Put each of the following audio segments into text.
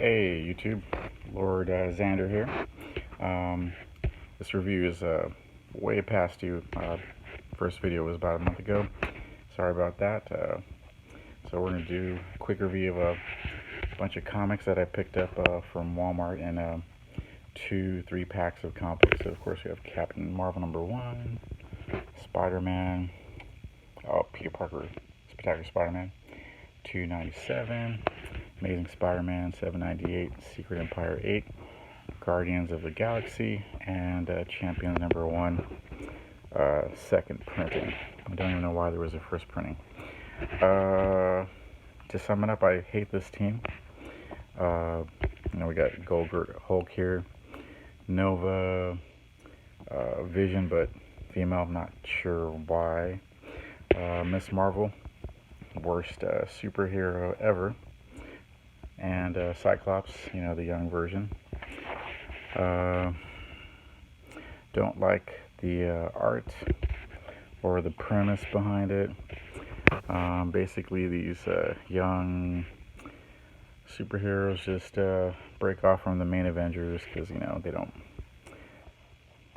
Hey YouTube, Lord Xander here. This review is way past due. First video was about a month ago. Sorry about that. So we're going to do a quick review of a bunch of comics that I picked up from Wal Mart and 3 packs of comics. So of course we have Captain Marvel #1, Spider-Man, Peter Parker, Spectacular Spider-Man, 297. Amazing Spider-Man 798, Secret Empire 8, Guardians of the Galaxy, and Champions #1, second printing. I don't even know why there was a first printing. To sum it up, I hate this team. We got Golgurt Hulk here, Nova, Vision, but female, I'm not sure why. Miss Marvel, worst superhero ever. And Cyclops, the young version. Don't like the art or the premise behind it. Basically, these young superheroes just break off from the main Avengers because, they don't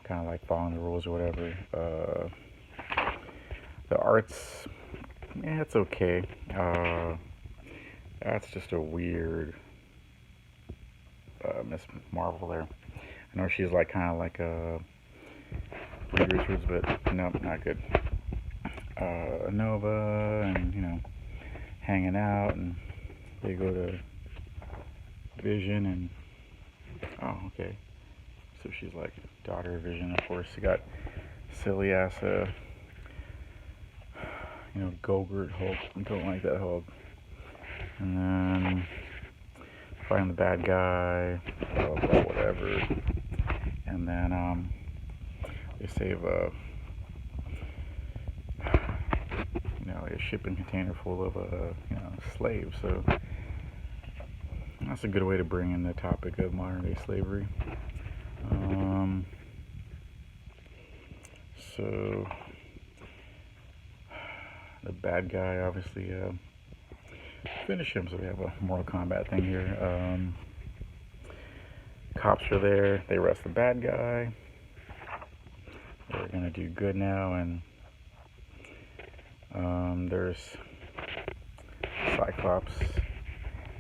kind of like following the rules or whatever. The art's, it's okay. That's just a weird Miss Marvel there. I know she's like kind of like a Reed Richards, but nope, not good. Nova, and hanging out, and they go to Vision, and okay, so she's like daughter of Vision, of course. You got silly ass Golgurt Hulk. Don't like that Hulk. And then find the bad guy, blah, blah, blah, whatever. And then they save a shipping container full of slaves. So that's a good way to bring in the topic of modern day slavery. So the bad guy obviously finish him, so we have a Mortal Kombat thing here. Cops are there, they arrest the bad guy. They're gonna do good now, and there's Cyclops,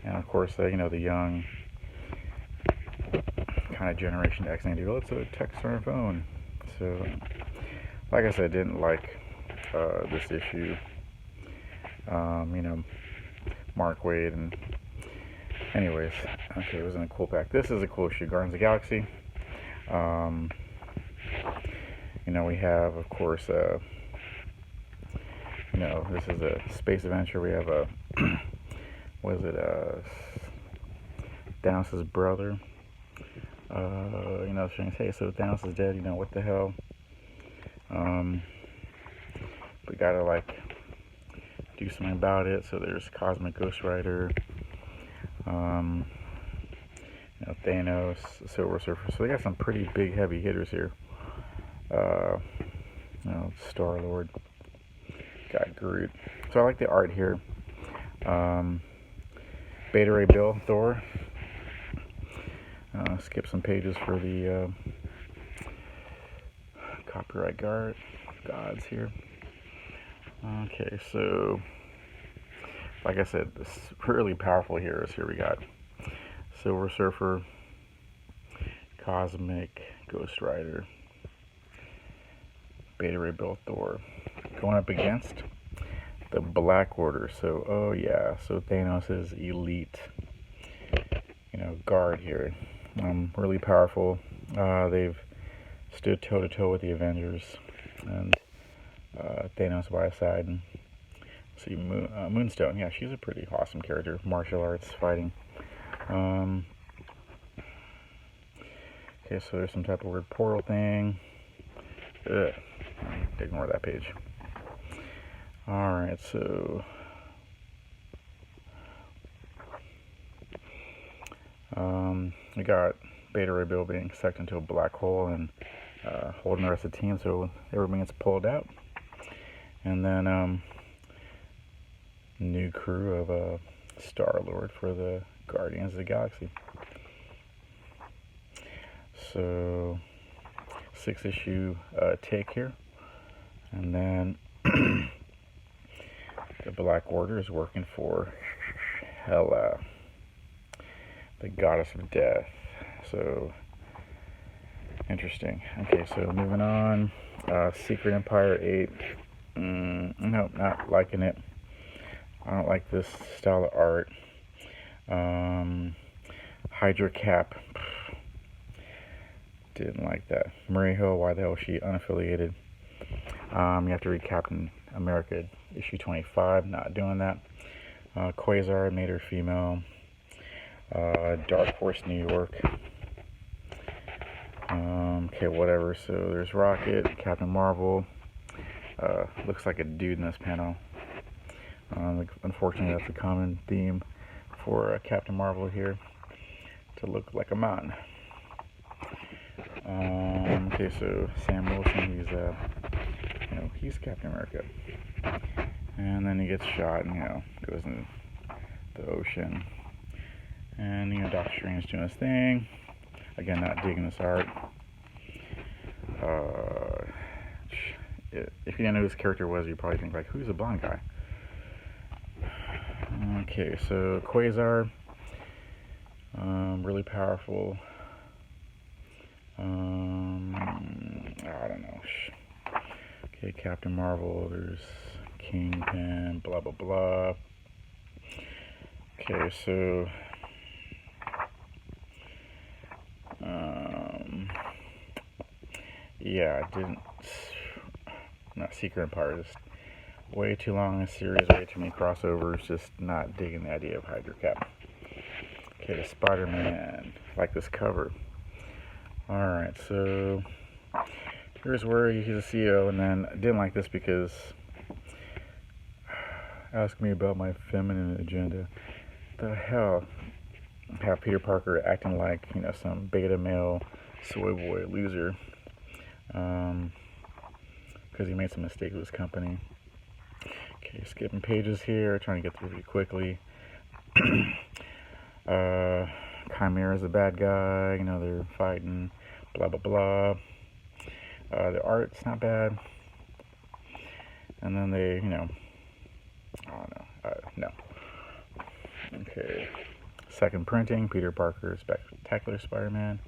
and of course the young kind of Generation X thing. Let's text on our phone. So like I said, I didn't like this issue. Mark Waid, and anyways, okay, it wasn't a cool pack. This is a cool issue, Guardians of the Galaxy. We have, of course, this is a space adventure. We have a, Thanos' brother. Saying, hey, so Thanos is dead, what the hell? We gotta, do something about it. So there's Cosmic Ghost Rider, Thanos, Silver Surfer. So they got some pretty big heavy hitters here. Star-Lord, got Groot. So I like the art here. Beta Ray Bill, Thor. Skip some pages for the copyright gods here. Okay, so like I said, this really powerful heroes here. We got Silver Surfer, Cosmic Ghost Rider, Beta Ray Bill, Thor, going up against the Black Order. So so Thanos' elite guard here. Really powerful. They've stood toe to toe with the Avengers, and Thanos by his side. And see, Moonstone. Yeah, she's a pretty awesome character. Martial arts, fighting. Okay, so there's some type of weird portal thing. Ugh. Ignore that page. Alright, so we got Beta Ray Bill being sucked into a black hole and holding the rest of the team, so everyone gets pulled out. And then new crew of Star-Lord for the Guardians of the Galaxy. So 6-issue take here, and then the Black Order is working for Hela, the goddess of death. So interesting. Okay, so moving on. Secret Empire 8. Nope, not liking it. I don't like this style of art. Hydra Cap. Didn't like that. Marie Hill, why the hell is she unaffiliated? You have to read Captain America issue 25. Not doing that. Quasar, made her female. Dark Horse New York. Okay, whatever. So there's Rocket, Captain Marvel. Looks like a dude in this panel. Unfortunately, that's a common theme for Captain Marvel here, to look like a man. Okay, so Sam Wilson, he's Captain America, and then he gets shot and goes in the ocean, and Doctor Strange doing his thing. Again, not digging this art. If you didn't know who this character was, you'd probably think, like, who's the blonde guy? Okay, so Quasar, really powerful. I don't know. Okay, Captain Marvel, there's Kingpin, blah, blah, blah. Okay, so yeah, not Secret Empire, just way too long a series, way too many crossovers, just not digging the idea of Hydra Cap. Okay, the Spider-Man, like this cover. Alright, so here's where he's a CEO, and then I didn't like this because ask me about my feminine agenda. The hell? Have Peter Parker acting like, some beta male soy boy loser, because he made some mistake with his company. Okay, skipping pages here, trying to get through pretty quickly. Chimera's a bad guy, they're fighting, blah, blah, blah. The art's not bad. And then they, I don't know, no. Okay, second printing, Peter Parker, Spectacular Spider-Man.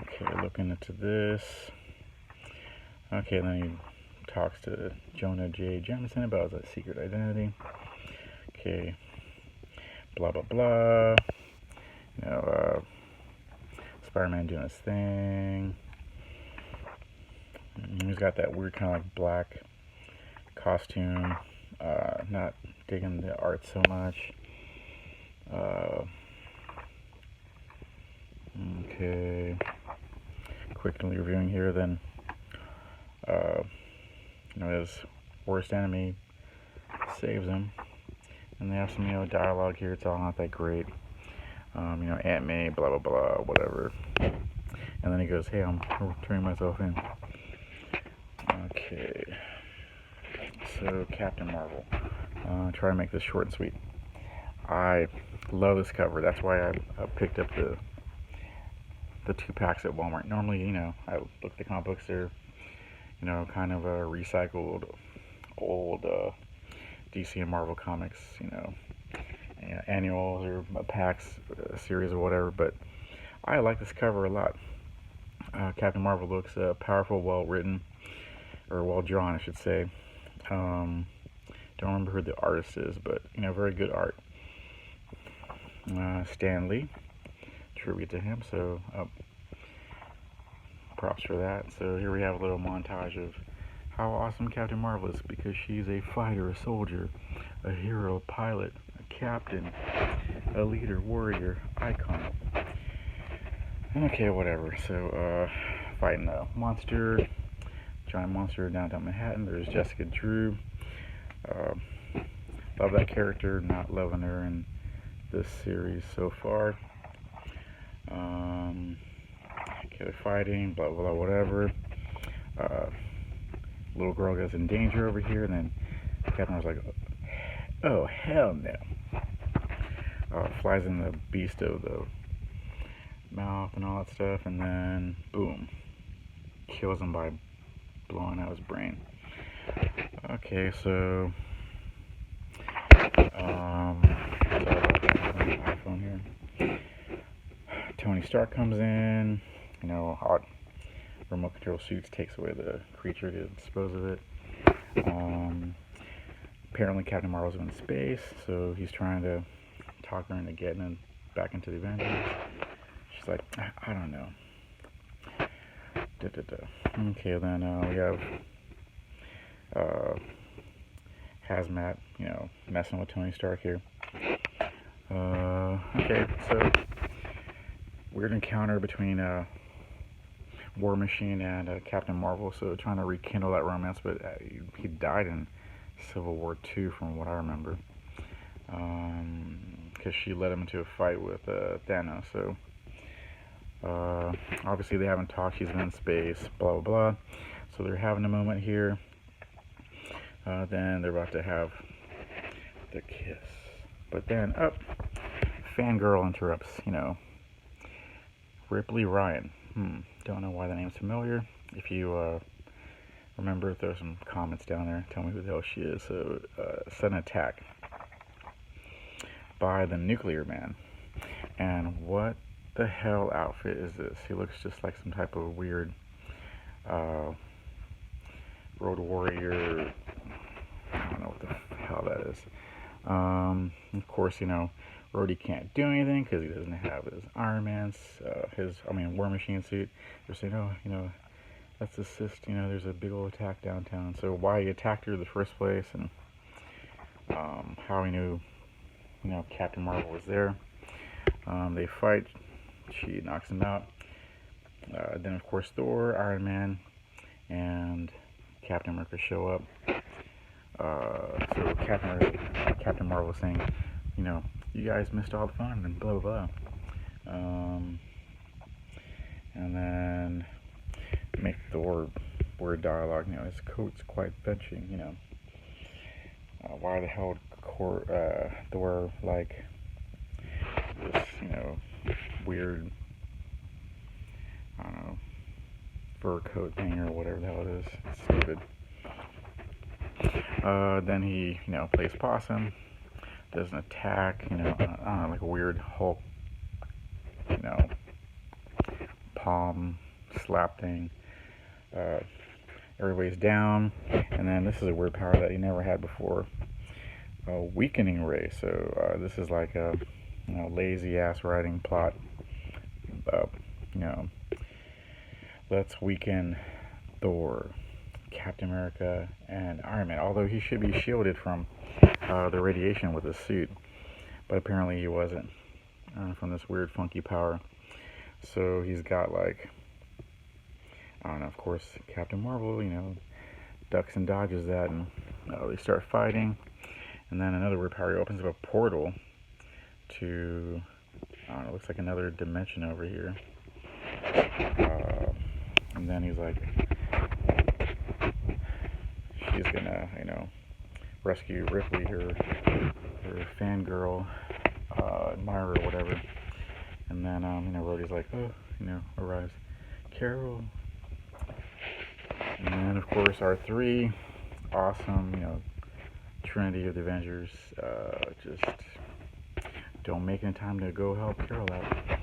Okay, looking into this. Okay, then he talks to Jonah J. Jameson about his secret identity. Okay, blah, blah, blah. Spider-Man doing his thing. He's got that weird kind of like black costume. Not digging the art so much. Okay, quickly reviewing here. Then, his worst enemy saves him, and they have some dialogue here. It's all not that great. Aunt May, blah blah blah, whatever. And then he goes, "Hey, I'm turning myself in." Okay, so Captain Marvel. Try to make this short and sweet. I love this cover. That's why I picked up the 2 packs at Wal Mart. Normally, I look at the comic books. They're, kind of a recycled old DC and Marvel comics, annuals or packs, series or whatever. But I like this cover a lot. Captain Marvel looks powerful, well written, or well drawn, I should say. Don't remember who the artist is, but very good art. Stan Lee, tribute to him, so props for that. So here we have a little montage of how awesome Captain Marvel is, because she's a fighter, a soldier, a hero, a pilot, a captain, a leader, warrior, icon. Okay, whatever. So fighting a monster, giant monster in downtown Manhattan. There's Jessica Drew. Love that character, not loving her in this series so far. Okay, they're fighting, blah blah, whatever. Little girl gets in danger over here, and then Captain was like, "Oh hell no!" flies in the beast of the mouth and all that stuff, and then boom, kills him by blowing out his brain. Okay, so sorry about that on the iPhone here. Tony Stark comes in, hot remote control suits, takes away the creature to dispose of it. Apparently Captain Marvel's in space, so he's trying to talk her into getting back into the Avengers. She's like, I don't know. Okay, then we have Hazmat, messing with Tony Stark here. Okay, so weird encounter between War Machine and Captain Marvel, so trying to rekindle that romance, but he died in Civil War II from what I remember, because she led him into a fight with Thanos. So obviously they haven't talked, she's been in space, blah blah blah, so they're having a moment here. Then they're about to have the kiss, but then fangirl interrupts, Ripley Ryan. Don't know why the name's familiar. If you remember, throw some comments down there. Tell me who the hell she is. So, sudden attack by the Nuclear Man. And what the hell outfit is this? He looks just like some type of weird Road Warrior. I don't know what the hell that is. Of course, Rhodey can't do anything because he doesn't have his Iron Man's, War Machine suit. They're saying, oh, let's assist, there's a big old attack downtown. So why he attacked her in the first place, and how he knew, Captain Marvel was there. They fight, she knocks him out. Then, of course, Thor, Iron Man, and Captain America show up. So Captain Marvel saying, you guys missed all the fun and blah blah blah. And then make Thor word dialogue. His coat's quite fetching. Why the hell would Thor like this? Weird, I don't know, fur coat thing or whatever the hell it is. It's stupid. Then he, plays possum, does an attack, I don't know, like a weird Hulk, palm slap thing. Everybody's down, and then this is a weird power that he never had before, a weakening ray. So this is like a lazy ass writing plot. Let's weaken Thor, Captain America, and Iron Man, although he should be shielded from the radiation with his suit, but apparently he wasn't, from this weird funky power. So he's got like, I don't know, of course Captain Marvel, ducks and dodges that, and they start fighting, and then another weird power, he opens up a portal to, I don't know, looks like another dimension over here, and then he's like, she's gonna, rescue Ripley, her fangirl, admirer or whatever. And then, Rhodey's like, arrives. Carol. And then, of course, our three awesome, Trinity of the Avengers, just don't make any time to go help Carol out.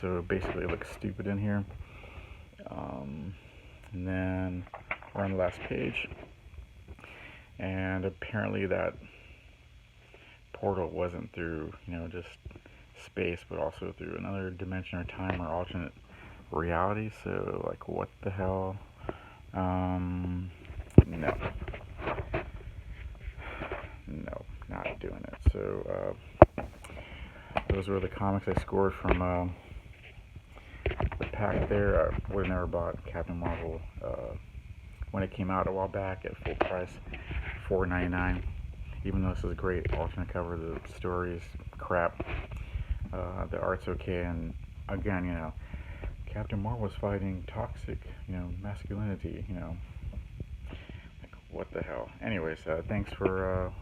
So basically it looks stupid in here. And then we're on the last page, and apparently that portal wasn't through, just space, but also through another dimension or time or alternate reality. So, like, what the hell? No, not doing it. So, those were the comics I scored from the pack there. I would have never bought Captain Marvel when it came out a while back at full price, $4.99. Even though this is a great alternate cover, the story's crap. The art's okay, and again, Captain Marvel was fighting toxic, masculinity, like, what the hell. Anyways, thanks for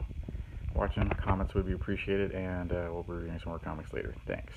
watching. Comments would be appreciated, and we'll be reviewing some more comics later. Thanks.